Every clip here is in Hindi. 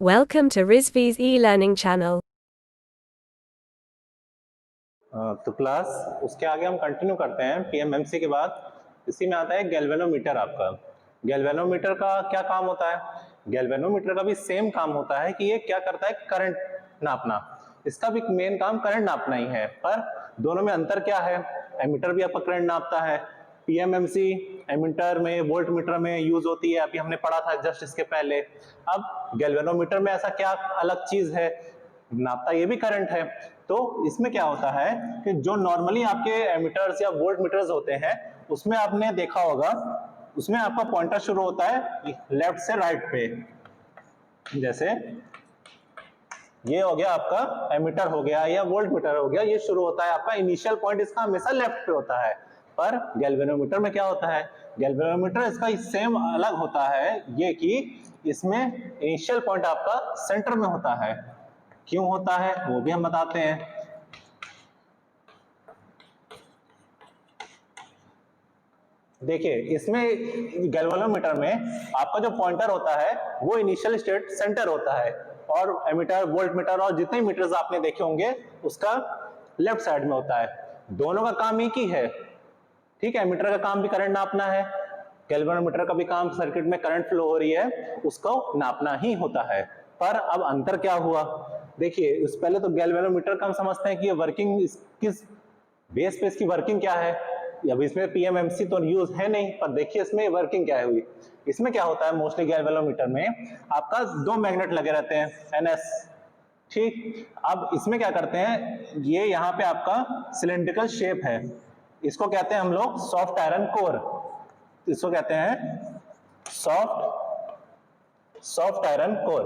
Welcome to Rizvi's e-learning channel. तो क्लास उसके आगे हम कंटिन्यू करते हैं पीएमएमसी के बाद। इसी में आता है गैल्वेनोमीटर। आपका गैल्वेनोमीटर का क्या काम होता है? गैल्वेनोमीटर का भी सेम काम होता है कि ये क्या करता है, करंट नापना। इसका भी मेन काम करंट नापना ही है, पर दोनों में अंतर क्या है? एमीटर भी आपका करंट नापता है। पीएमएमसी एमीटर में, वोल्ट मीटर में यूज होती है, अभी हमने पढ़ा था जस्ट इसके पहले। अब गैल्वेनोमीटर में ऐसा क्या अलग चीज है? नापता ये भी करंट है। तो इसमें क्या होता है कि जो नॉर्मली आपके एमीटर्स या वोल्ट मीटर्स होते हैं, उसमें आपने देखा होगा, उसमें आपका पॉइंटर शुरू होता है लेफ्ट से राइट पे। जैसे ये हो गया आपका एमीटर हो गया या वोल्ट मीटर हो गया, ये शुरू होता है आपका, इनिशियल पॉइंट इसका हमेशा लेफ्ट पे होता है। पर गैल्वेनोमीटर में क्या होता है? गैल्वेनोमीटर इसका सेम अलग होता है, ये कि इसमें इनिशियल पॉइंट आपका सेंटर में होता है। क्यों होता है वो भी हम बताते हैं। देखिए, इसमें गैल्वेनोमीटर में आपका जो पॉइंटर होता है वो इनिशियल स्टेट सेंटर होता है, और एमीटर, वोल्ट मीटर और जितने मीटर्स आपने देखे होंगे उसका लेफ्ट साइड में होता है। दोनों का काम एक ही है, ठीक है। एमीटर का काम भी करंट नापना है, गैल्वेनोमीटर का भी काम सर्किट में करंट फ्लो हो रही है उसको नापना ही होता है। पर अब अंतर क्या हुआ? देखिए, उस पहले तो गैल्वेनोमीटर का हम समझते हैं कि ये वर्किंग किस बेस पे, इसकी वर्किंग क्या है। अब इसमें पीएमएमसी तो यूज है नहीं, पर देखिए इसमें वर्किंग क्या हुई। इसमें क्या होता है मोस्टली गैल्वेनोमीटर में, आपका दो मैग्नेट लगे रहते हैं एनएस, ठीक। अब इसमें क्या करते हैं, ये यहाँ पे आपका सिलेंड्रिकल शेप है, इसको कहते हैं हम लोग सॉफ्ट आयरन कोर। इसको कहते हैं सॉफ्ट आयरन कोर,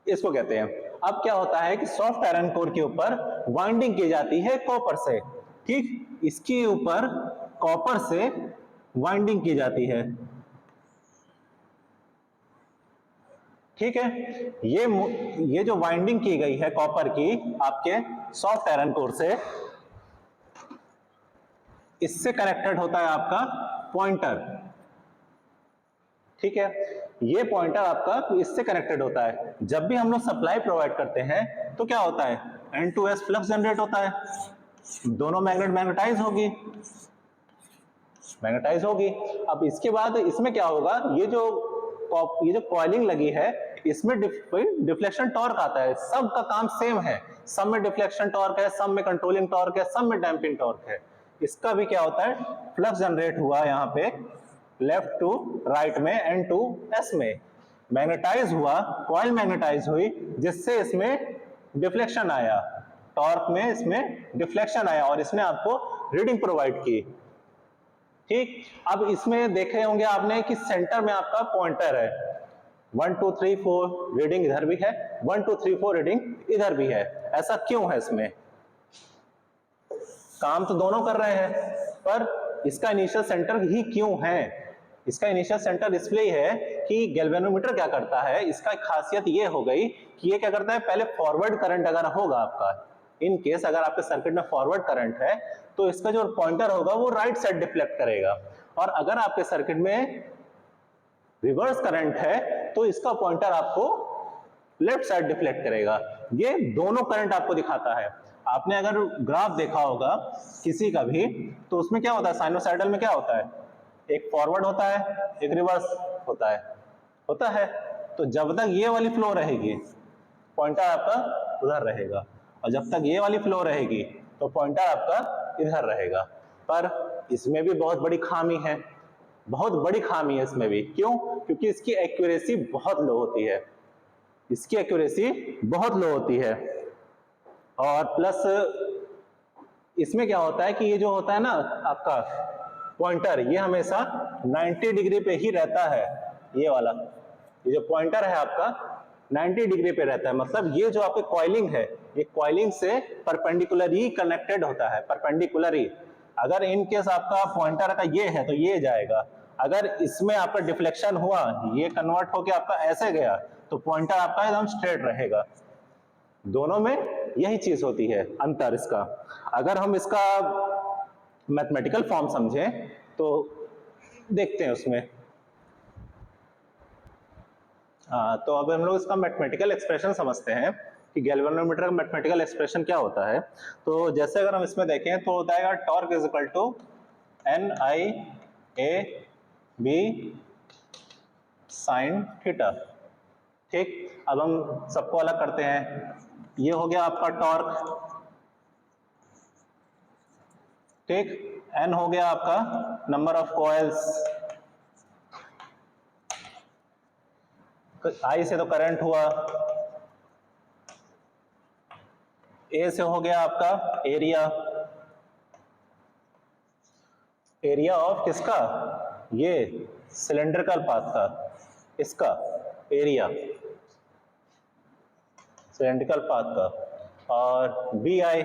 इसको कहते हैं। अब क्या होता है कि सॉफ्ट आयरन कोर के ऊपर वाइंडिंग की जाती है कॉपर से, ठीक। इसके ऊपर कॉपर से वाइंडिंग की जाती है, ठीक है। ये जो वाइंडिंग की गई है कॉपर की आपके सॉफ्ट आयरन कोर से, इससे कनेक्टेड होता है आपका पॉइंटर, ठीक है। ये पॉइंटर आपका इससे कनेक्टेड होता है। जब भी हम लोग सप्लाई प्रोवाइड करते हैं तो क्या होता है, N2S फ्लक्स जनरेट होता है, दोनों मैग्नेट मैग्नेटाइज होगी। अब इसके बाद इसमें क्या होगा, ये जो कॉइलिंग लगी है इसमें डिफ्लेक्शन टॉर्क आता है। सब का काम सेम है, सब में डिफ्लेक्शन टॉर्क है, सब में कंट्रोलिंग टॉर्क है, सब में डैम्पिंग टॉर्क है। इसका भी क्या होता है, फ्लक्स जनरेट हुआ यहाँ पे लेफ्ट टू राइट में, N टू S में मैग्नेटाइज हुआ, कॉइल मैग्नेटाइज हुई, जिससे इसमें डिफ्लेक्शन आया, टॉर्क में इसमें डिफ्लेक्शन आया और इसने आपको रीडिंग प्रोवाइड की, ठीक। अब इसमें देखे होंगे आपने कि सेंटर में आपका पॉइंटर है, 1 2 3 4 रीडिंग इधर भी है, 1 2 3 4 रीडिंग इधर भी है। ऐसा क्यों है? इसमें काम तो दोनों कर रहे हैं, पर इसका इनिशियल सेंटर ही क्यों है? इसका इनिशियल सेंटर इसलिए है कि गैल्वेनोमीटर क्या करता है, इसका खासियत ये हो गई कि ये क्या करता है, पहले फॉरवर्ड करंट अगर होगा आपका, इन केस अगर आपके सर्किट में फॉरवर्ड करंट है तो इसका जो पॉइंटर होगा वो राइट साइड डिफ्लेक्ट करेगा, और अगर आपके सर्किट में रिवर्स करंट है तो इसका पॉइंटर आपको लेफ्ट साइड डिफ्लेक्ट करेगा। ये दोनों करंट आपको दिखाता है। आपने अगर ग्राफ देखा होगा किसी का भी, तो उसमें क्या होता है, साइनोसाइडल में क्या होता है, एक फॉरवर्ड होता है, एक रिवर्स होता है। तो जब तक ये वाली फ्लो रहेगी पॉइंटर आपका उधर रहेगा, और जब तक ये वाली फ्लो रहेगी तो पॉइंटर आपका इधर रहेगा। पर इसमें भी बहुत बड़ी खामी है, बहुत बड़ी खामी है इसमें भी। क्यों? क्योंकि इसकी एक्यूरेसी बहुत लो होती है, इसकी एक्यूरेसी बहुत लो होती है। और प्लस इसमें क्या होता है कि ये जो होता है ना आपका पॉइंटर, ये हमेशा 90 डिग्री पे ही रहता है। ये वाला, ये जो पॉइंटर है आपका 90 डिग्री पे रहता है, मतलब ये जो आपके कॉइलिंग है, ये कॉइलिंग से परपेंडिकुलर ही कनेक्टेड होता है, परपेंडिकुलर ही। अगर इन केस आपका पॉइंटर का ये है तो ये जाएगा, अगर इसमें आपका डिफ्लेक्शन हुआ, ये कन्वर्ट होके आपका ऐसे गया, तो पॉइंटर आपका एकदम स्ट्रेट रहेगा। दोनों में यही चीज होती है, अंतर इसका। अगर हम इसका मैथमेटिकल फॉर्म समझें तो देखते हैं उसमें। तो अब हम लोग इसका मैथमेटिकल एक्सप्रेशन समझते हैं कि गैल्वेनोमीटर का मैथमेटिकल एक्सप्रेशन क्या होता है। तो जैसे अगर हम इसमें देखें तो होता है torque is equal to NIA/B sine theta. ठीक, अब हम सबको अलग करते हैं। ये हो गया आपका टॉर्क, ठीक, N हो गया आपका नंबर ऑफ कॉइल्स, I से तो करंट हुआ, A से हो गया आपका एरिया, एरिया ऑफ किसका, ये सिलेंड्रिकल पाथ का, इसका एरिया सिलेंड्रिकल पाथ का, और BI,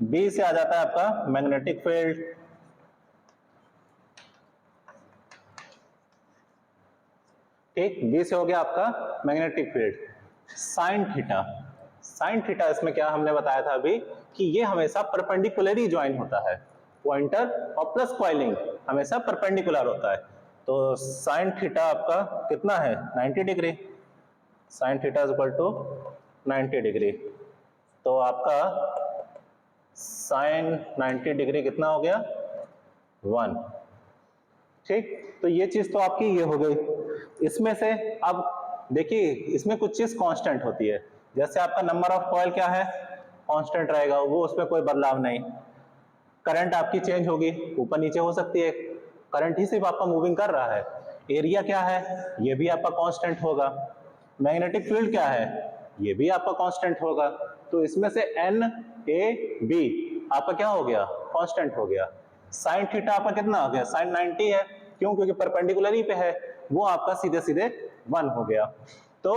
B से आ जाता है आपका मैग्नेटिक फील्ड, ठीक, B से हो गया आपका magnetic field. Sine theta, sine theta इसमें क्या हमने बताया था अभी कि ये हमेशा परपेंडिकुलरली ज्वाइन होता है, पॉइंटर और प्लस कॉइलिंग हमेशा परपेंडिकुलर होता है। तो साइन थीटा आपका कितना है 90 degree, sine theta is equal to 90 degree. तो आपका साइन 90 डिग्री कितना हो गया 1, ठीक। तो ये चीज तो आपकी ये हो गई। इसमें से अब देखिए इसमें कुछ चीज कांस्टेंट होती है, जैसे आपका नंबर ऑफ कॉइल क्या है कांस्टेंट रहेगा, वो उसमें कोई बदलाव नहीं। करंट आपकी चेंज होगी, ऊपर नीचे हो सकती है, करंट ही सिर्फ आपका मूविंग कर रहा है। एरिया क्या है, ये भी आपका कांस्टेंट होगा। मैग्नेटिक फील्ड क्या है, ये भी आपका कांस्टेंट होगा। तो इसमें से NAB आपका क्या हो गया कांस्टेंट हो गया। साइन थीटा आपका कितना हो गया साइन 90 है, क्यों, क्योंकि परपेंडिकुलर ही पे है, वो आपका सीधे सीधे 1 हो गया। तो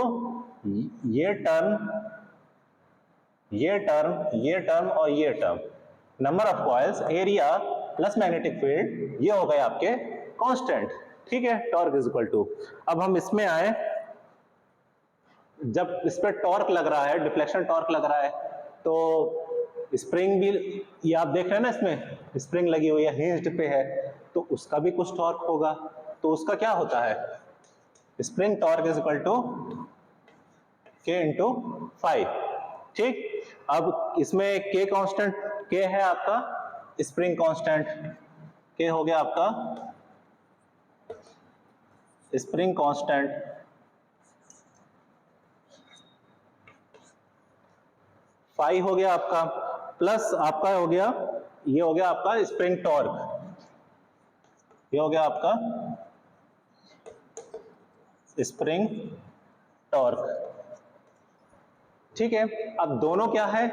ये टर्म और ये term, number of coils, area plus magnetic field, ये हो गए आपके कांस्टेंट, ठीक है। टॉर्क इज इक्वल टू, अब हम इसमें आए, जब इस पर टॉर्क लग रहा है, डिफ्लेक्शन टॉर्क लग रहा है, तो स्प्रिंग भी ये आप देख रहे हैं ना, इसमें स्प्रिंग लगी हुई है, हिंज्ड पे है, तो उसका भी कुछ टॉर्क होगा। तो उसका क्या होता है, spring torque is equal to K into 5, ठीक। अब इसमें K कांस्टेंट, K है आपका स्प्रिंग कांस्टेंट, K हो गया आपका स्प्रिंग कांस्टेंट, फाई हो गया आपका, प्लस आपका हो गया, ये हो गया आपका स्प्रिंग टॉर्क, ये हो गया आपका स्प्रिंग टॉर्क, ठीक है। अब दोनों क्या है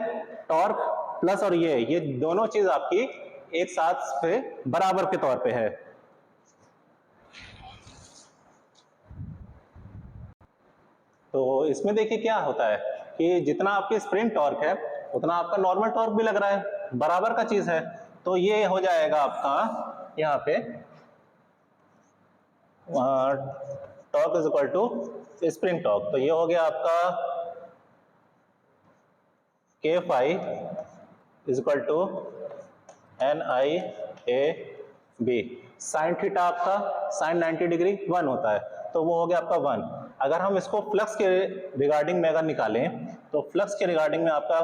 टॉर्क प्लस और ये दोनों चीज आपकी एक साथ पे बराबर के तौर पे है। तो इसमें देखिए क्या होता है कि जितना आपकी स्प्रिंग टॉर्क है उतना आपका नॉर्मल टॉर्क भी लग रहा है, बराबर का चीज है। तो ये हो जाएगा आपका यहाँ पे torque is equal to spring torque, तो ये हो गया आपका K5 is equal to NIAB। Sine theta आपका साइन 90 डिग्री 1 होता है, तो वो हो गया आपका 1। अगर हम इसको फ्लक्स के रिगार्डिंग में अगर निकालें तो फ्लक्स के रिगार्डिंग में आपका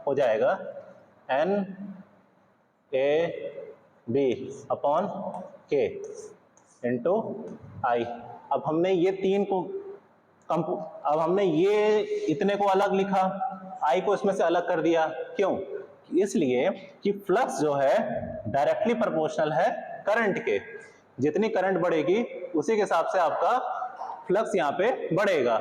हो जाएगा NAB upon K into I। अब हमने ये तीन को अब हमने ये इतने को अलग लिखा, I को इसमें से अलग कर दिया, क्यों, इसलिए कि फ्लक्स जो है डायरेक्टली प्रोपोर्शनल है करंट के, जितनी करंट बढ़ेगी उसी के हिसाब से आपका फ्लक्स यहाँ पे बढ़ेगा।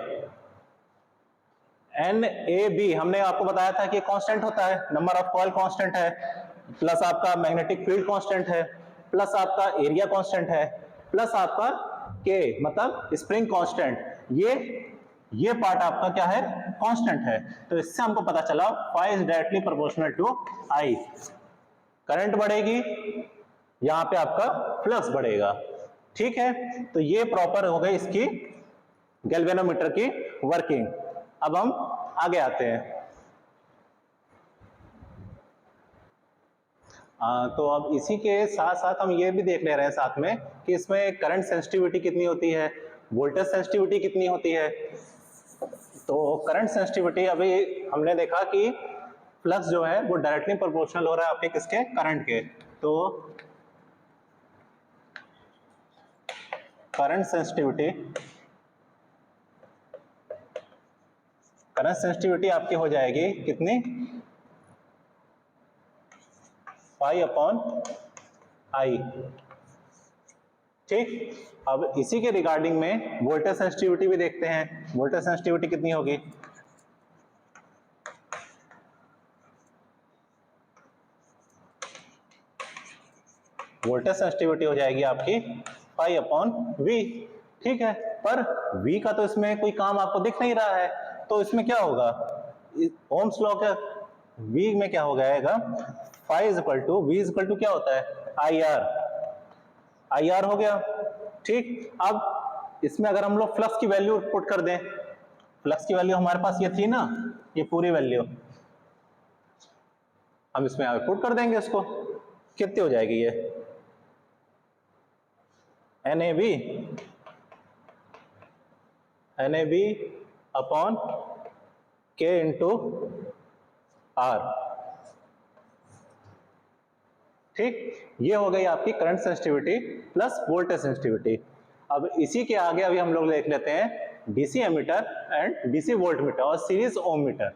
NAB हमने आपको बताया था कि कांस्टेंट होता है, नंबर ऑफ कॉइल कांस्टेंट है, प्लस आपका मैग्नेटिक फील्ड कांस्टेंट है, प्लस आपका एरिया कांस्टेंट है, प्लस आपका K मतलब स्प्रिंग कांस्टेंट, ये पार्ट आपका क्या है कांस्टेंट है। तो इससे हमको पता चला phi is directly proportional to I। Current बढ़ेगी, यहां पे आपका फ्लक्स बढ़ेगा, ठीक है। तो ये प्रॉपर हो गई इसकी गैल्वेनोमीटर की वर्किंग। अब हम आगे आते हैं। तो अब इसी के साथ साथ हम ये भी देख ले रहे हैं साथ में कि इसमें करंट सेंसिटिविटी कितनी होती है, वोल्टेज सेंसिटिविटी कितनी होती है? तो करंट सेंसिटिविटी अभी हमने देखा कि फ्लक्स जो है वो डायरेक्टली प्रोपोर्शनल हो रहा है आपके किसके? करंट के। तो करंट सेंसिटिविटी आपकी हो जाएगी कितनी? Pi upon I. ठीक, अब इसी के रिगार्डिंग में वोल्टेज सेंसिटिविटी भी देखते हैं। वोल्टेज सेंसिटिविटी कितनी होगी? वोल्टेज सेंसिटिविटी हो जाएगी आपकी पाई अपॉन वी। ठीक है, पर V का तो इसमें कोई काम आपको दिख नहीं रहा है, तो इसमें क्या होगा? ओम्स लॉ के V में क्या हो जाएगा? Phi is equal to V is equal to क्या होता है? IR हो गया। ठीक, अब इसमें अगर हम लोग फ्लक्स की वैल्यू पुट कर दें, फ्लक्स की वैल्यू हमारे पास ये थी ना, ये पूरी वैल्यू हम इसमें पुट कर देंगे। इसको कितनी हो जाएगी ये? NAB upon K into R। ठीक, ये हो गई आपकी current sensitivity plus voltage sensitivity. अब इसी के आगे अभी हम लोग देख लेते हैं DC ammeter and DC voltmeter और सीरीज ओम मीटर।